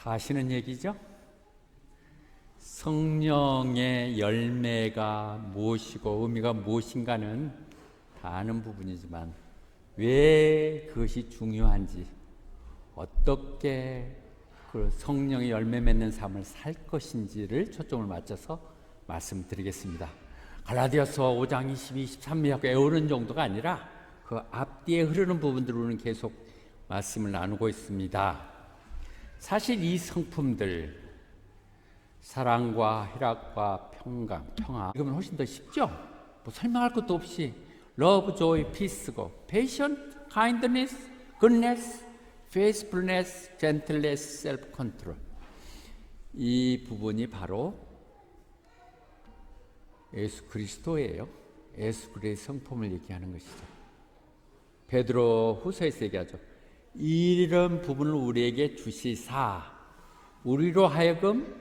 다 아시는 얘기죠? 성령의 열매가 무엇이고 의미가 무엇인가는 다 아는 부분이지만 왜 그것이 중요한지, 어떻게 그 성령의 열매 맺는 삶을 살 것인지를 초점을 맞춰서 말씀드리겠습니다. 갈라디아서 5장 22, 23절하고 애우는 정도가 아니라 그 앞뒤에 흐르는 부분들로는 계속 말씀을 나누고 있습니다. 사실 이 성품들, 사랑과 희락과 평화, 이거면 훨씬 더 쉽죠? 뭐 설명할 것도 없이 love, joy, peace고 patient, kindness, goodness, faithfulness, gentleness, self-control. 이 부분이 바로 예수 그리스도예요. 예수 그리스도의 성품을 얘기하는 것이죠. 베드로 후서에서 얘기하죠. 이런 부분을 우리에게 주시사 우리로 하여금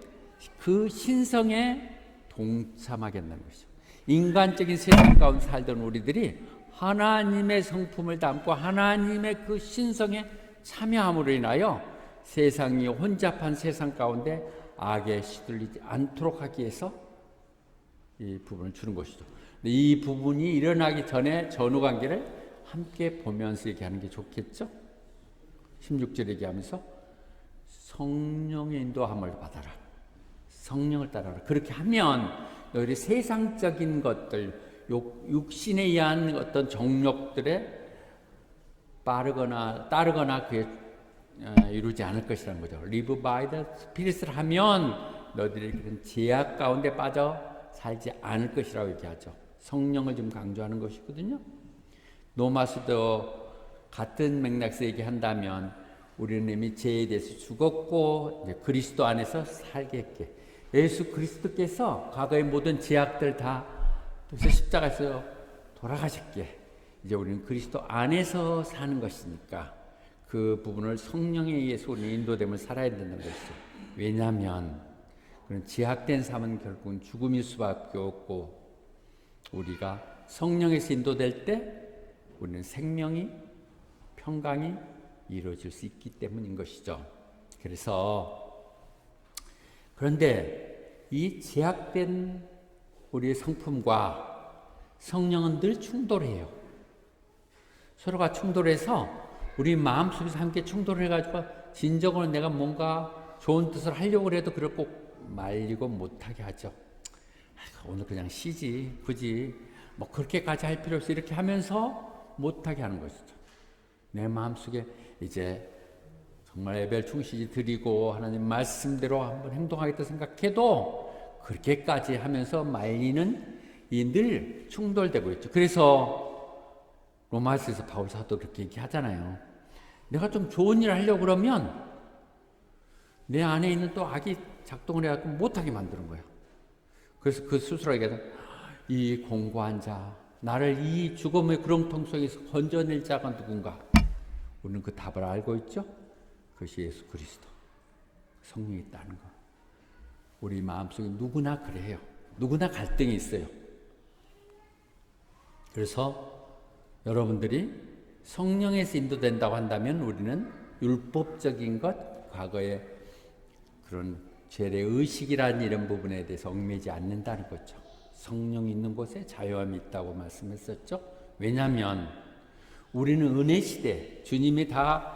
그 신성에 동참하게 한다는 것이죠. 인간적인 세상 가운데 살던 우리들이 하나님의 성품을 담고 하나님의 그 신성에 참여함으로 인하여 세상이 혼잡한 세상 가운데 악에 시들리지 않도록 하기 위해서 이 부분을 주는 것이죠. 이 부분이 일어나기 전에 전후관계를 함께 보면서 얘기하는 게 좋겠죠? 16절 얘기하면서 성령의 인도함을 받아라. 성령을 따라라. 그렇게 하면 너희들이 세상적인 것들, 육신에 의한 어떤 정욕들에 따르거나 그에 이루지 않을 것이라는 거죠. Live by the Spirit을 하면 너희들이 그런 제약 가운데 빠져 살지 않을 것이라고 얘기하죠. 성령을 좀 강조하는 것이거든요. 노마스도 같은 맥락에서 얘기한다면 우리는 이미 죄에 대해서 죽었고 이제 그리스도 안에서 살겠게, 예수 그리스도께서 과거의 모든 제약들 다 십자가에서 돌아가셨기에 이제 우리는 그리스도 안에서 사는 것이니까 그 부분을 성령에 의해서 우리는 인도됨을 살아야 된다는 것이죠. 왜냐하면 그런 제약된 삶은 결국은 죽음일 수밖에 없고 우리가 성령에서 인도될 때 우리는 생명이, 평강이 이루어질 수 있기 때문인 것이죠. 그런데 이 제약된 우리의 성품과 성령은 늘 충돌해요. 서로가 충돌해서 우리 마음속에서 함께 충돌해가지고 진정으로 내가 뭔가 좋은 뜻을 하려고 해도 그걸 꼭 말리고 못하게 하죠. 오늘 그냥 쉬지, 굳이 뭐 그렇게까지 할 필요 없어, 이렇게 하면서 못하게 하는 것이죠. 내 마음속에 이제 정말 예배를 충실히 드리고 하나님 말씀대로 한번 행동하겠다 생각해도 그렇게까지 하면서 말리는 이 늘 충돌되고 있죠. 그래서 로마서에서 바울 사도 그렇게 얘기하잖아요. 내가 좀 좋은 일을 하려고 그러면 내 안에 있는 또 악이 작동을 해갖고 못하게 만드는 거예요. 그래서 그 스스로 얘기하죠. 이 공고한 자, 나를 이 죽음의 구렁텅 속에서 건져낼 자가 누군가? 우리는 그 답을 알고 있죠? 그것이 예수 그리스도, 성령이 있다는 거. 우리 마음속에 누구나 그래요. 누구나 갈등이 있어요. 그래서 여러분들이 성령에서 인도된다고 한다면 우리는 율법적인 것, 과거의 그런 죄의 의식이라는 이런 부분에 대해서 얽매이지 않는다는 거죠. 성령이 있는 곳에 자유함이 있다고 말씀했었죠. 왜냐하면 우리는 은혜 시대, 주님이 다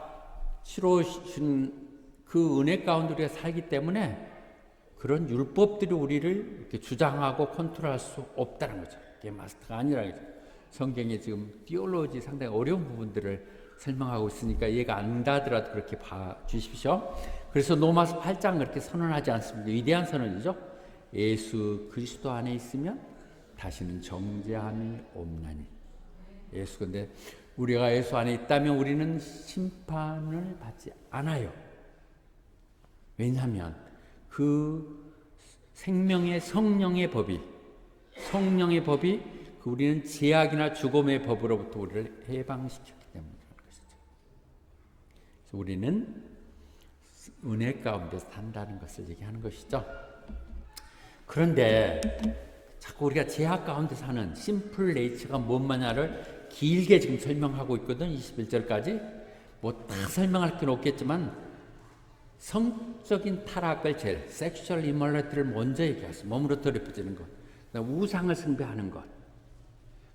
치러주신 그 은혜 가운데 우리가 살기 때문에 그런 율법들이 우리를 이렇게 주장하고 컨트롤할 수 없다는 거죠. 이게 마스터가 아니라는 거죠. 성경에 지금 디올로지 상당히 어려운 부분들을 설명하고 있으니까 이해가 안 가더라도 그렇게 봐 주십시오. 그래서 로마서 8장 그렇게 선언하지 않습니까? 위대한 선언이죠. 예수 그리스도 안에 있으면 다시는 정죄함이 없나니. 예수, 근데 우리가 예수 안에 있다면 우리는 심판을 받지 않아요. 왜냐하면 그 생명의 성령의 법이 우리는 제약이나 죽음의 법으로부터 우리를 해방시켰기 때문이라는 것이죠. 그래서 우리는 은혜 가운데 산다는 것을 얘기하는 것이죠. 그런데 자꾸 우리가 제약 가운데 사는 심플 네이처가 뭔 마냐를 길게 지금 설명하고 있거든. 21절까지 뭐 다 설명할 게 없겠지만 성적인 타락을 제일 섹슈얼 이몰리티를 먼저 얘기했어. 몸으로 더럽혀지는 것. 그다음 우상을 숭배하는 것.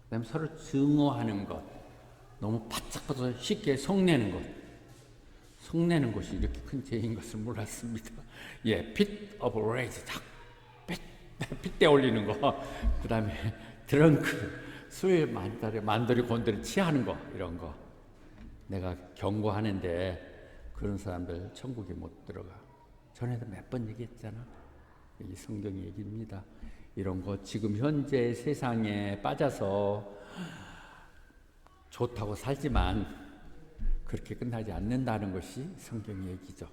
그다음 서로 증오하는 것. 너무 바짝바짝 쉽게 속내는 것. 속내는 것이 이렇게 큰 죄인 것을 몰랐습니다. 예, fit of rage, 핏대 올리는 거. 그다음에 드렁크, 술 만돌이 곤돌이 취하는 거, 이런 거. 내가 경고하는데 그런 사람들 천국에 못 들어가. 전에도 몇 번 얘기했잖아. 이 성경 얘기입니다. 이런 거 지금 현재 세상에 빠져서 좋다고 살지만 그렇게 끝나지 않는다는 것이 성경 얘기죠.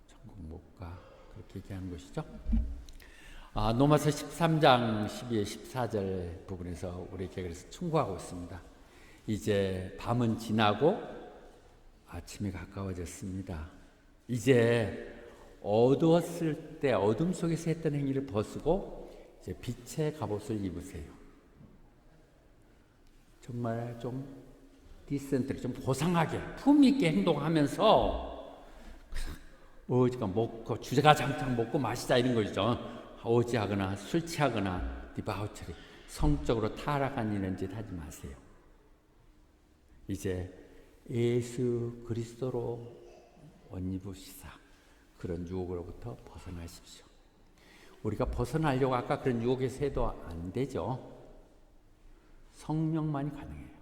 천국 못 가. 그렇게 얘기하는 것이죠. 로마서 13장 12절 14절 부분에서 우리에게 그래서 충고하고 있습니다. 이제 밤은 지나고 아침이 가까워졌습니다. 이제 어두웠을 때 어둠 속에서 했던 행위를 벗고 이제 빛의 갑옷을 입으세요. 정말 좀 디센트리, 좀 고상하게 품위 있게 행동하면서 어지가 먹고 주가장창 먹고 마시자 이런 거죠. 어지하거나 술 취하거나 디바우처리 성적으로 타락한 이런 짓 하지 마세요. 이제 예수 그리스도로 옷 입으시사 그런 유혹으로부터 벗어나십시오. 우리가 벗어나려고 아까 그런 유혹에서 해도 안 되죠. 성령만이 가능해요.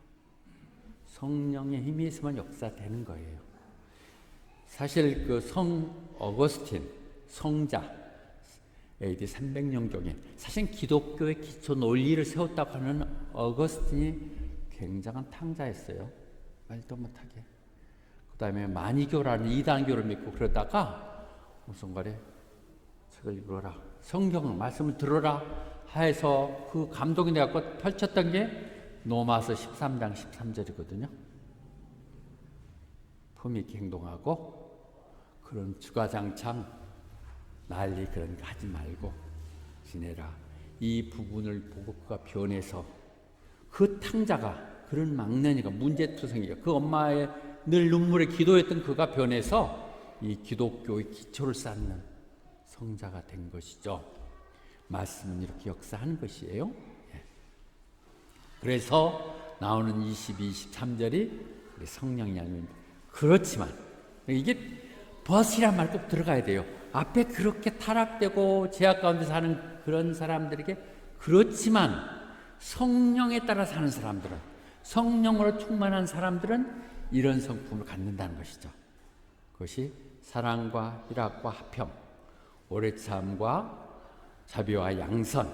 성령의 힘이 있으면 역사되는 거예요. 사실 그 성 어거스틴 성자 AD 300년경에 사실 기독교의 기초 논리를 세웠다고 하는 어거스틴이 굉장한 탕자였어요. 말도 못하게. 그 다음에 마니교라는 이단교를 믿고 그러다가 무슨 말에 책을 읽어라, 성경 말씀을 들어라 해서 그 감동이 돼갖고 펼쳤던 게 로마서 13장 13절이거든요. 품위 있게 행동하고 그런 주가장창 난리 그런 거 하지 말고 지내라. 이 부분을 보고 그가 변해서 그 탕자가 그런 막내니까 문제투성이가 그 엄마의 늘 눈물에 기도했던 그가 변해서 이 기독교의 기초를 쌓는 성자가 된 것이죠. 말씀은 이렇게 역사하는 것이에요. 그래서 나오는 22, 23절이 우리 성령이 알면 그렇지만 이게 벗이란 말 꼭 들어가야 돼요. 앞에 그렇게 타락되고 죄악 가운데 사는 그런 사람들에게 그렇지만 성령에 따라 사는 사람들은 성령으로 충만한 사람들은 이런 성품을 갖는다는 것이죠. 그것이 사랑과 희락과 화평, 오래 참과 자비와 양선,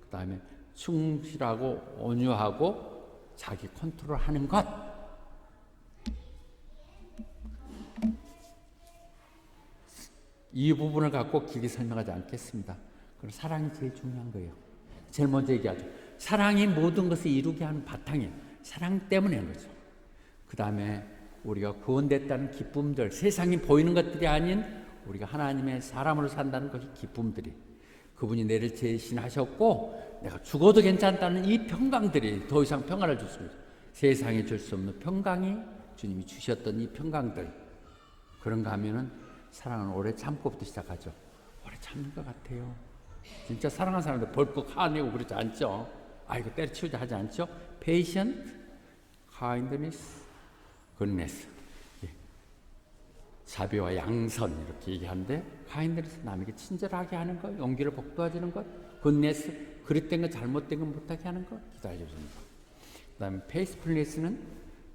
그 다음에 충실하고 온유하고 자기 컨트롤하는 것. 이 부분을 갖고 길게 설명하지 않겠습니다. 그럼 사랑이 제일 중요한 거예요. 제일 먼저 얘기하죠. 사랑이 모든 것을 이루게 하는 바탕이에요. 사랑 때문에 하는 거죠. 그 다음에 우리가 구원됐다는 기쁨들, 세상이 보이는 것들이 아닌 우리가 하나님의 사람으로 산다는 것이 기쁨들이, 그분이 내를 대신하셨고 내가 죽어도 괜찮다는 이 평강들이 더 이상 평안을 줬습니다. 세상에 줄 수 없는 평강이 주님이 주셨던 이 평강들, 그런가 하면은 사랑은 오래 참고부터 시작하죠. 오래 참는 것 같아요. 진짜 사랑하는 사람들 벌컥 화내고 그러지 않죠. 아이고 때려치우자 하지 않죠. patient, kindness, goodness. 자비와 양선 이렇게 얘기하는데, kindness 남에게 친절하게 하는 것, 용기를 북돋아주는 것, goodness 그릇된 것 잘못된 것 못하게 하는 것, 기다려주는 것. 그 다음에 faithfulness는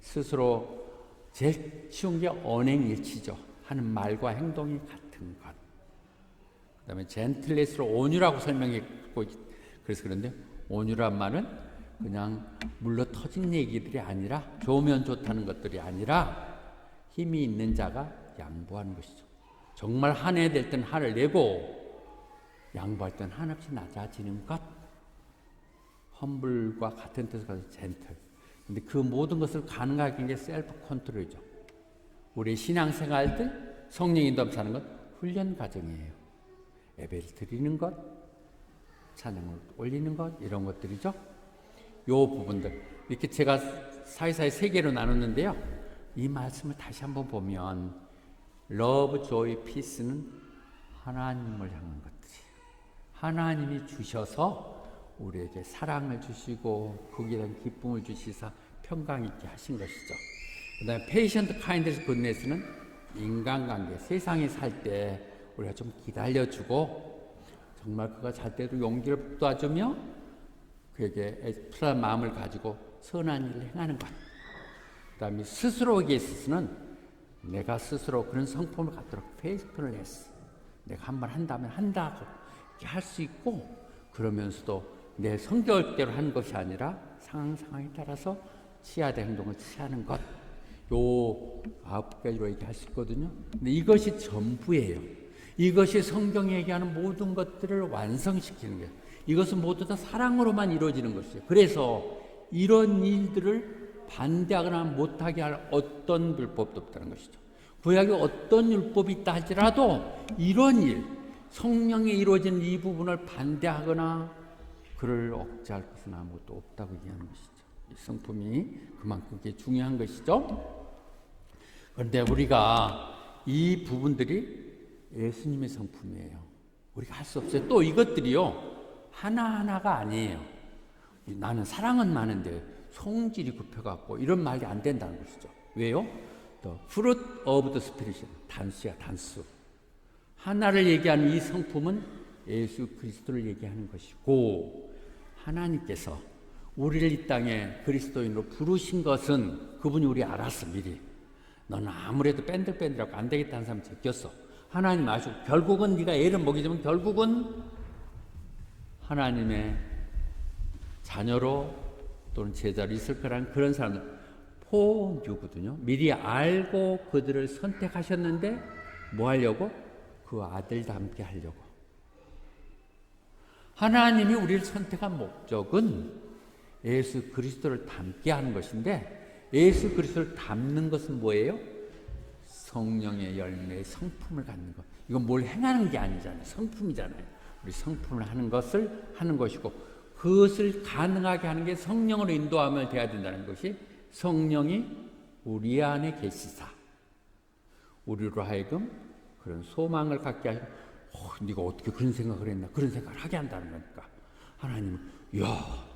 스스로 제일 쉬운 게 언행일치죠. 하는 말과 행동이 같은 것. 그 다음에 젠틀레스로 온유라고 설명했고, 그래서 그런데 온유란 말은 그냥 물러 터진 얘기들이 아니라, 좋으면 좋다는 것들이 아니라 힘이 있는 자가 양보하는 것이죠. 정말 화내야 될 땐 화를 내고 양보할 땐 한없이 낮아지는 것. 험블과 같은 뜻을 가지고 젠틀. 근데 그 모든 것을 가능하게 한 게 셀프 컨트롤이죠. 우리 신앙생활들 성령 인도함 사는 것 훈련 과정이에요. 예배를 드리는 것, 찬양을 올리는 것, 이런 것들이죠. 요 부분들 이렇게 제가 사이사이 세 개로 나눴는데요. 이 말씀을 다시 한번 보면 러브, 조이, 피스는 하나님을 향한 것들이에요. 하나님이 주셔서 우리에게 사랑을 주시고 거기에 대한 기쁨을 주시사 평강 있게 하신 것이죠. 그 다음에 페이션트 카인드스 굿네스는 인간관계, 세상에 살 때 우리가 좀 기다려주고 정말 그가 잘 때도 용기를 북돋아주며 그에게 애틋한 마음을 가지고 선한 일을 행하는 것. 그 다음에 스스로에게 있어서는 내가 스스로 그런 성품을 갖도록 페이스풀네스, 내가 한번 한다면 한다고 이렇게 할 수 있고, 그러면서도 내 성격대로 하는 것이 아니라 상황에 따라서 취하된 행동을 취하는 것. 요 9가지로 얘기할 수 있거든요. 근데 이것이 전부예요. 이것이 성경이 얘기하는 모든 것들을 완성시키는 거예요. 이것은 모두 다 사랑으로만 이루어지는 것이에요. 그래서 이런 일들을 반대하거나 못하게 할 어떤 율법도 없다는 것이죠. 구약에 어떤 율법이 있다 할지라도 이런 일, 성령에 이루어지는 이 부분을 반대하거나 그를 억제할 것은 아무것도 없다고 얘기하는 것이죠. 이 성품이 그만큼 그게 중요한 것이죠. 그런데 우리가 이 부분들이 예수님의 성품이에요. 우리가 할 수 없어요. 또 이것들이요, 하나하나가 아니에요. 나는 사랑은 많은데 성질이 급해갖고 이런 말이 안 된다는 것이죠. 왜요? The fruit of the Spirit, 단수야, 단수. 하나를 얘기하는 이 성품은 예수 그리스도를 얘기하는 것이고, 하나님께서 우리를 이 땅에 그리스도인으로 부르신 것은 그분이 우리 알았어, 미리. 너는 아무래도 뺀들뺀들하고 안 되겠다는 사람 제꼈어. 하나님 아시고 결국은 네가 애를 먹이자면 결국은 하나님의 자녀로 또는 제자로 있을 거라는 그런 사람들 포유거든요. 미리 알고 그들을 선택하셨는데 뭐 하려고? 그 아들과 함께 하려고. 하나님이 우리를 선택한 목적은 예수 그리스도를 닮게 하는 것인데, 예수 그리스도를 닮는 것은 뭐예요? 성령의 열매의 성품을 갖는 것. 이건 뭘 행하는 게 아니잖아요. 성품이잖아요. 우리 성품을 하는 것을 하는 것이고, 그것을 가능하게 하는 게 성령으로 인도하면 돼야 된다는 것이, 성령이 우리 안에 계시사 우리로 하여금 그런 소망을 갖게 하시고, 네가 어떻게 그런 생각을 했나, 그런 생각을 하게 한다는 거니까 하나님은 이야,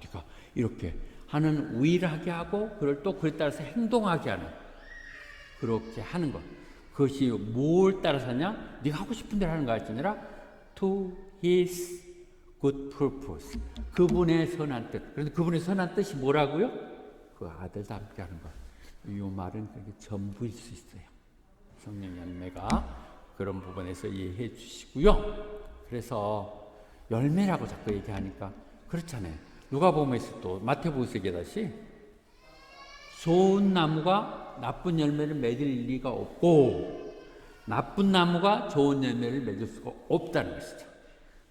네가 이렇게 하는 우위를 하게 하고 그걸 또 그에 따라서 행동하게 하는, 그렇게 하는 것. 그것이 뭘 따라서 하냐? 네가 하고 싶은 대로 하는 것이 아니라 to his good purpose, 그분의 선한 뜻. 그런데 그분의 선한 뜻이 뭐라고요? 그 아들과 함께 하는 것. 이 말은 그게 전부일 수 있어요. 성령 열매가 그런 부분에서 이해해 주시고요. 그래서 열매라고 자꾸 얘기하니까 그렇잖아요. 누가복음에서 또 마태복음에서 얘기하듯이 좋은 나무가 나쁜 열매를 맺을 리가 없고 나쁜 나무가 좋은 열매를 맺을 수가 없다는 것이죠.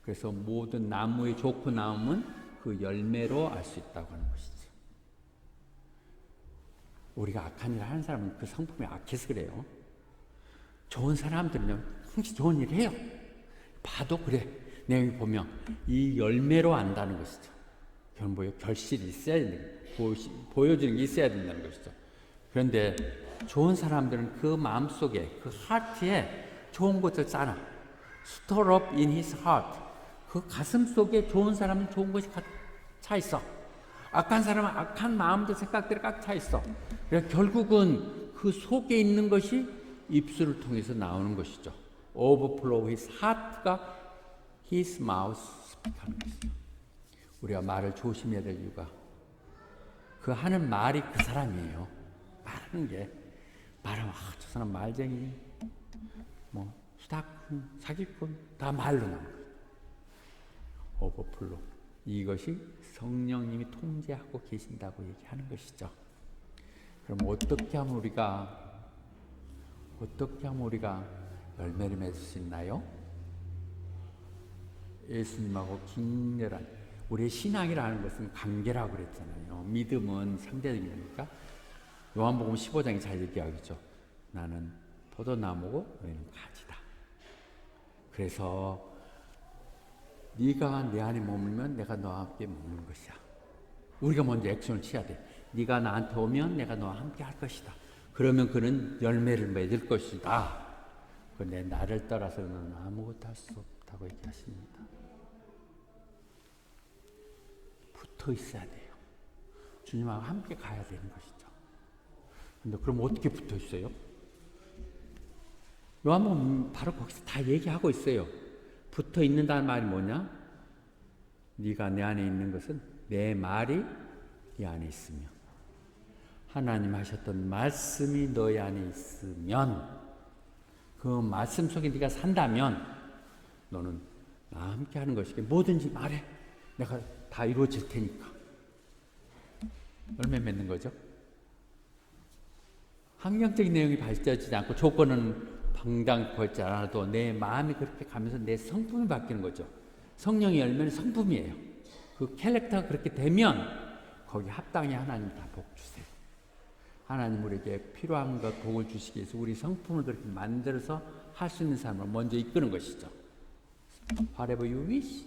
그래서 모든 나무의 좋고 나음은 그 열매로 알 수 있다고 하는 것이죠. 우리가 악한 일을 하는 사람은 그 성품이 악해서 그래요. 좋은 사람들은요, 항상 좋은 일을 해요. 봐도 그래. 내가 보면 이 열매로 안다는 것이죠. 그건 뭐예요? 결실이 있어야 되는, 보여주는 게 있어야 된다는 것이죠. 그런데 좋은 사람들은 그 마음속에, 그 하트에 좋은 것을 쌓아. Store up in his heart. 그 가슴 속에 좋은 사람은 좋은 것이 차 있어. 악한 사람은 악한 마음들, 생각들이 꽉 차 있어. 그래서 결국은 그 속에 있는 것이 입술을 통해서 나오는 것이죠. Overflow his heart가 his mouth speak하는 것이죠. 우리가 말을 조심해야 될 이유가, 그 하는 말이 그 사람이에요. 말하는 게, 말하면 저 사람 말쟁이, 뭐 수다꾼, 사기꾼, 다 말로 나오는 거예요. 오버플로. 이것이 성령님이 통제하고 계신다고 얘기하는 것이죠. 그럼 어떻게 하면 우리가 열매를 맺을 수 있나요? 예수님하고 긴밀한 우리의 신앙이라는 것은 관계라고 그랬잖아요. 믿음은 상대적인 거니까. 요한복음 15장이 잘 얘기하겠죠. 나는 포도나무고 너희는 가지다. 그래서 네가 내 안에 머물면 내가 너와 함께 머무는 것이야. 우리가 먼저 액션을 취해야 돼. 네가 나한테 오면 내가 너와 함께 할 것이다. 그러면 그는 열매를 맺을 것이다. 그런데 나를 떠나서는 아무것도 할 수 없다고 얘기하십니다. 붙어 있어야 돼요. 주님하고 함께 가야 되는 것이죠. 근데 그럼 어떻게 붙어 있어요? 요한복음 바로 거기서 다 얘기하고 있어요. 붙어 있는다는 말이 뭐냐? 네가 내 안에 있는 것은 내 말이 네 안에 있으며 하나님 하셨던 말씀이 너희 안에 있으면 그 말씀 속에 네가 산다면 너는 나와 함께 하는 것이기 뭐든지 말해. 내가 다 이루어질 테니까. 열매 맺는 거죠. 환경적인 내용이 발전하지 않고 조건은 당장 걸지 않아도 내 마음이 그렇게 가면서 내 성품이 바뀌는 거죠. 성령의 열매는 성품이에요. 그 캐릭터가 그렇게 되면 거기 합당히 하나님 다 복 주세요. 하나님 우리에게 필요한 것 복을 주시기 위해서 우리 성품을 그렇게 만들어서 할 수 있는 삶을 먼저 이끄는 것이죠. Whatever you wish,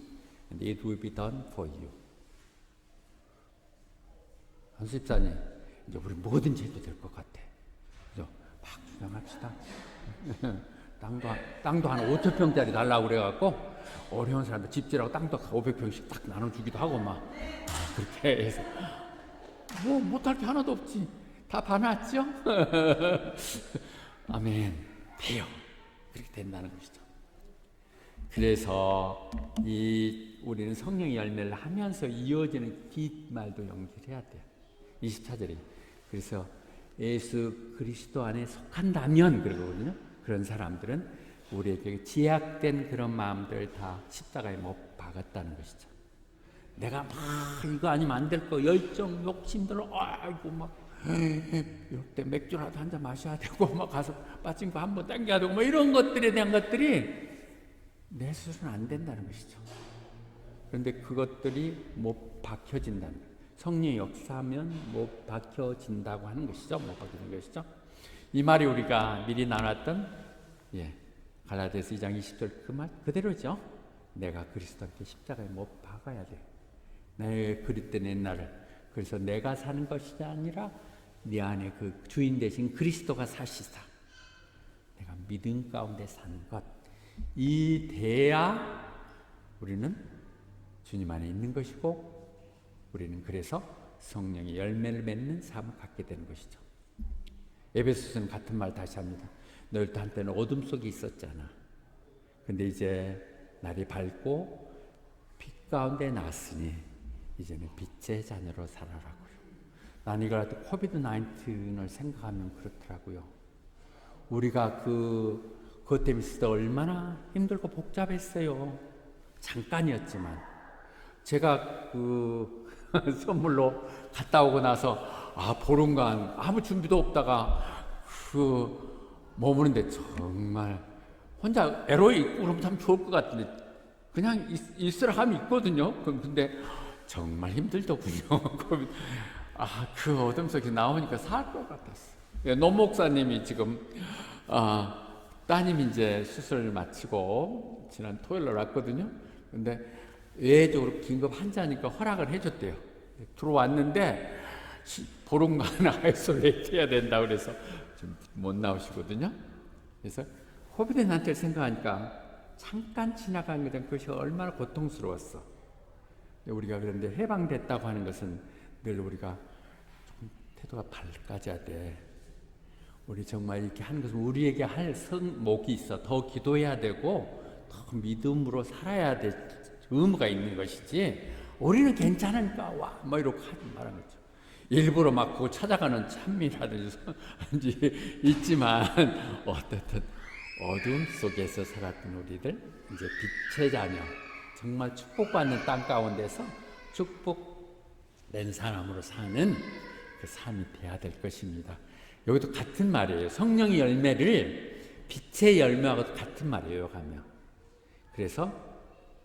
and it will be done for you. 한수 집사님, 이제 우리 뭐든지 해도 될 것 같아. 그죠? 막 주장합시다. 땅도 한 5,000평짜리 달라고 그래갖고 어려운 사람들 집지라고 땅도 500평씩 딱 나눠주기도 하고 막 그렇게 해서 뭐 못할 게 하나도 없지. 다 봐놨죠? 아멘. 돼요. 그렇게 된다는 것이죠. 그래서 우리는 성령의 열매를 하면서 이어지는 뒷말도 연결해야 돼요. 24절에 그래서 예수 그리스도 안에 속한다면 그러거든요. 그런 사람들은 우리에게 제약된 그런 마음들 다 십자가에 못 박았다는 것이죠. 내가 막 이거 아니면 안 될 거 열정 욕심들로 아이고 막 이럴 때 맥주라도 한 잔 마셔야 되고 막 가서 빠진 거 한번 당겨야 되고 뭐 이런 것들에 대한 것들이 내 스스로는 안 된다는 것이죠. 그런데 그것들이 못 박혀진다는 거예요. 성령의 역사하면 못 박혀진다고 하는 것이죠. 못 박히는 것이죠. 이 말이 우리가 미리 나눴던 갈라디아서 2장 20절 그 말 그대로죠. 내가 그리스도께 십자가에 못 박아야 돼. 내 그릇된 옛날을. 그래서 내가 사는 것이 아니라 네 안에 그 주인 되신 그리스도가 사시사. 내가 믿음 가운데 사는 것. 이 돼야 우리는 주님 안에 있는 것이고 우리는 그래서 성령의 열매를 맺는 삶을 갖게 되는 것이죠. 에베소서는 같은 말 다시 합니다. 너희도 한때는 어둠 속에 있었잖아. 근데 이제 날이 밝고 빛 가운데 났으니 이제는 빛의 자녀로 살아라고요. 난 이걸 코비드 19을 생각하면 그렇더라고요. 우리가 그것 때문에 있을 때 얼마나 힘들고 복잡했어요. 잠깐이었지만 제가 선물로 갔다 오고 나서 보름간 아무 준비도 없다가 머무는데 정말 혼자 에로에 있고 그러면 참 좋을 것 같은데 그냥 있으라 하면 있거든요. 근데 정말 힘들더군요. 그 어둠 속에 나오니까 살 것 같았어요. 노 목사님이 지금 따님이 이제 수술을 마치고 지난 토요일날 왔거든요. 근데 외적으로 긴급 환자니까 허락을 해줬대요. 들어왔는데 보름간 아이솔레이트 해야 된다 그래서 좀 못 나오시거든요. 그래서 코비드-19를 생각하니까 잠깐 지나간 그것이 얼마나 고통스러웠어. 우리가 그런데 해방됐다고 하는 것은 늘 우리가 좀 태도가 밝아져야 돼. 우리 정말 이렇게 하는 것은 우리에게 할 성목이 있어. 더 기도해야 되고 더 믿음으로 살아야 될 의무가 있는 것이지 우리는 괜찮으니까 뭐 이렇게 하지 말라는 거죠. 일부러 막 그거 찾아가는 찬미라든지 있지만 어떻든 어둠 속에서 살았던 우리들 이제 빛의 자녀 정말 축복받는 땅 가운데서 축복된 사람으로 사는 그 삶이 돼야 될 것입니다. 여기도 같은 말이에요. 성령의 열매를 빛의 열매하고 같은 말이에요. 가면 그래서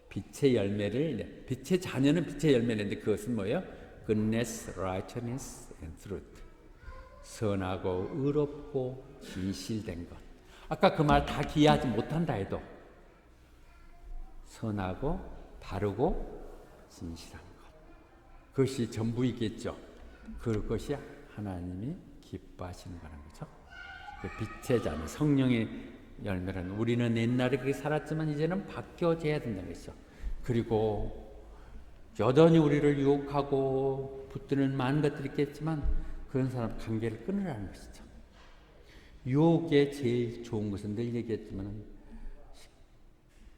빛의 열매를 빛의 자녀는 빛의 열매인데 그것은 뭐예요? Goodness, righteousness, and truth. 선하고 의롭고 진실된 것. 아까 그 말 다 기하지 못한다 해도 선하고 바르고 진실한 것. 그것이 전부이겠죠. 그것이 하나님이 기뻐하시는 거라는 거죠. 그 빛의 자녀, 성령의 열매는 우리는 옛날에 그렇게 살았지만 이제는 바뀌어져야 된다는 것이죠. 그리고 여전히 우리를 유혹하고 붙드는 많은 것들이 있겠지만 그런 사람 관계를 끊으라는 것이죠. 유혹에 제일 좋은 것은 늘 얘기했지만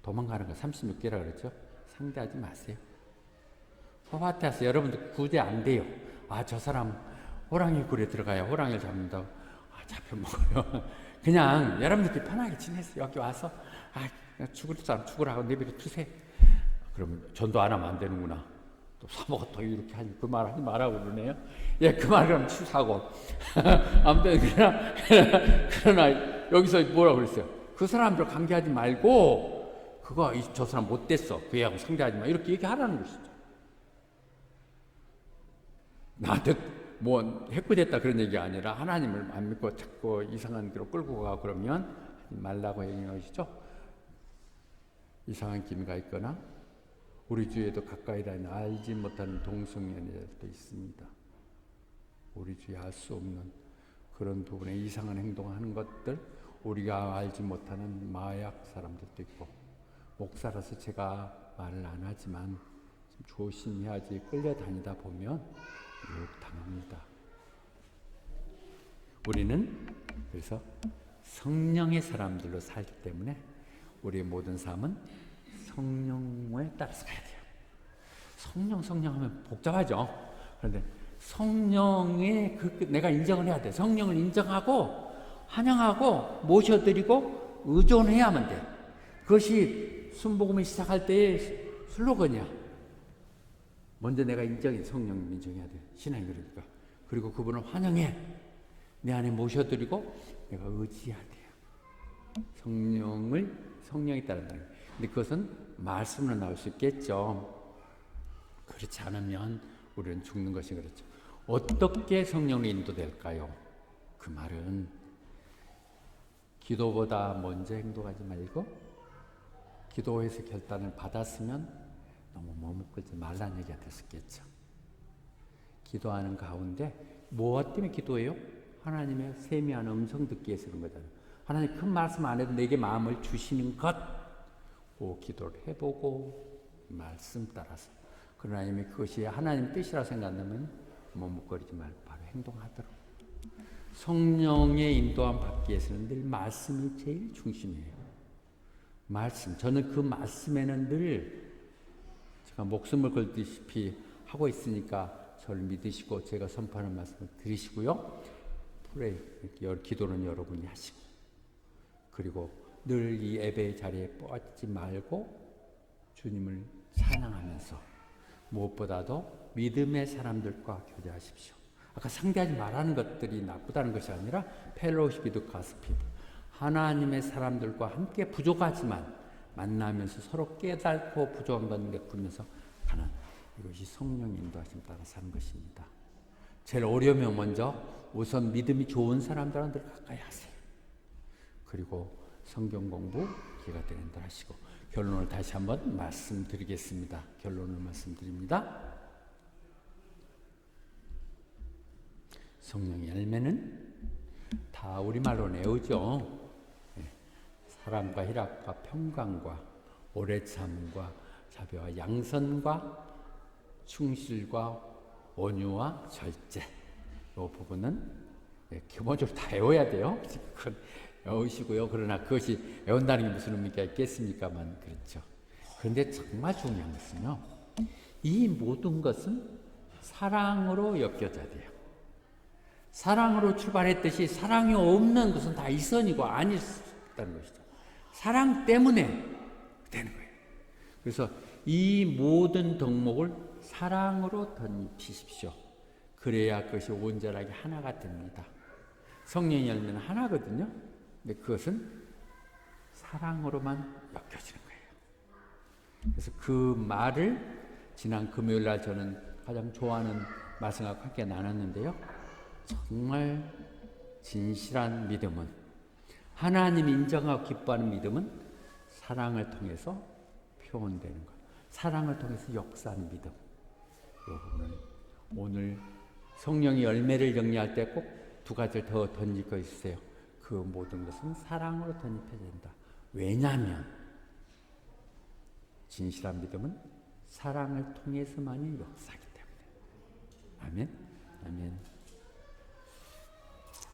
도망가는 거 36개라 그랬죠. 상대하지 마세요. 밭에 와서 여러분들 구제 안 돼요. 아, 저 사람 호랑이 굴에 들어가야 호랑이를 잡는다고. 아, 잡혀먹어요. 그냥 여러분들끼리 편하게 지내세요. 여기 와서 죽을 사람 죽으라고 내버려 두세요. 그러면 전도 안 하면 안 되는구나. 또 사먹었다 이렇게 하니 그 말 하지 말라고 그러네요. 예, 그 말 그럼 취소하고. 아무튼 그러나 여기서 뭐라고 그랬어요? 그 사람들 관계하지 말고 저 사람 못됐어. 그 애하고 상대하지 마. 이렇게 얘기하라는 것이죠. 나한테 뭐 해코됐다 그런 얘기가 아니라 하나님을 안 믿고 자꾸 이상한 길로 끌고 가 그러면 하지 말라고 얘기하는 것이죠. 이상한 기미가 있거나 우리 주위에도 가까이 다니는 알지 못하는 동성연애자들도 있습니다. 우리 주위에 알 수 없는 그런 부분에 이상한 행동하는 것들, 우리가 알지 못하는 마약 사람들도 있고, 목사라서 제가 말을 안 하지만 좀 조심해야지 끌려다니다 보면 유혹당합니다. 우리는 그래서 성령의 사람들로 살기 때문에 우리의 모든 삶은 성령에 따라서 가야 돼요. 성령 하면 복잡하죠. 그런데 성령의 내가 인정을 해야 돼. 성령을 인정하고 환영하고 모셔드리고 의존해야만 돼. 그것이 순복음을 시작할 때의 슬로건이야. 먼저 내가 인정해. 성령을 인정해야 돼. 신앙이 그러니까. 그리고 그분을 환영해. 내 안에 모셔드리고 내가 의지해야 돼요. 성령이 따른다. 근데 그것은 말씀으로 나올 수 있겠죠. 그렇지 않으면 우리는 죽는 것이 그렇죠. 어떻게 성령으로 인도될까요? 그 말은 기도보다 먼저 행동하지 말고 기도해서 결단을 받았으면 너무 머뭇거리지 말라는 얘기가 됐었겠죠. 기도하는 가운데 무엇 때문에 기도해요? 하나님의 세미한 음성 듣기 위해서 그런 거잖아요. 하나님 큰 말씀 안 해도 내게 마음을 주시는 것, 그 기도를 해보고 말씀 따라서 그러나 이미 그것이 하나님 뜻이라 생각하면 머뭇거리지 말고 바로 행동하도록. 성령의 인도함 받기 위해서는 늘 말씀이 제일 중심이에요. 말씀. 저는 그 말씀에는 늘 제가 목숨을 걸듯이 하고 있으니까 저를 믿으시고 제가 선포하는 말씀을 들으시고요. 프레이, 기도는 여러분이 하시고, 그리고 늘 이 예배의 자리에 빠지지 말고 주님을 찬양하면서 무엇보다도 믿음의 사람들과 교제하십시오. 아까 상대하지 말라는 것들이 나쁘다는 것이 아니라 펠로우십 위드 가스 피플, 하나님의 사람들과 함께 부족하지만 만나면서 서로 깨닫고 부족한 것 베풀면서 가는, 이것이 성령 인도하심 따라 사는 것입니다. 제일 어려우면 먼저 우선 믿음이 좋은 사람들한테 가까이 하세요. 그리고 성경 공부 기가 되는 날 하시고, 결론을 다시 한번 말씀드리겠습니다. 결론을 말씀드립니다. 성령의 열매는 다 우리말로 내오죠. 사랑과 희락과 평강과 오래 참음과 자비와 양선과 충실과 온유와 절제. 이 부분은 기본적으로 다 외워야 돼요. 외우시고요. 그러나 그것이 외운다는 게 무슨 의미가 있겠습니까만 그렇죠. 그런데 정말 중요한 것은요, 이 모든 것은 사랑으로 엮여져야 돼요. 사랑으로 출발했듯이 사랑이 없는 것은 다 이선이고 아니었다는 것이죠. 사랑 때문에 되는 거예요. 그래서 이 모든 덕목을 사랑으로 던지십시오. 그래야 그것이 온전하게 하나가 됩니다. 성령의 열매는 하나거든요. 근데 그것은 사랑으로만 엮여지는 거예요. 그래서 그 말을 지난 금요일 날 저는 가장 좋아하는 말씀과 함께 나눴는데요. 정말 진실한 믿음은, 하나님이 인정하고 기뻐하는 믿음은 사랑을 통해서 표현되는 것, 사랑을 통해서 역사하는 믿음. 여러분은 오늘 성령의 열매를 정리할 때 꼭 두 가지를 더 던질 거 있으세요. 그 모든 것은 사랑으로 덧입혀야 된다. 왜냐하면 진실한 믿음은 사랑을 통해서만이 역사하기 때문에. 아멘. 아멘.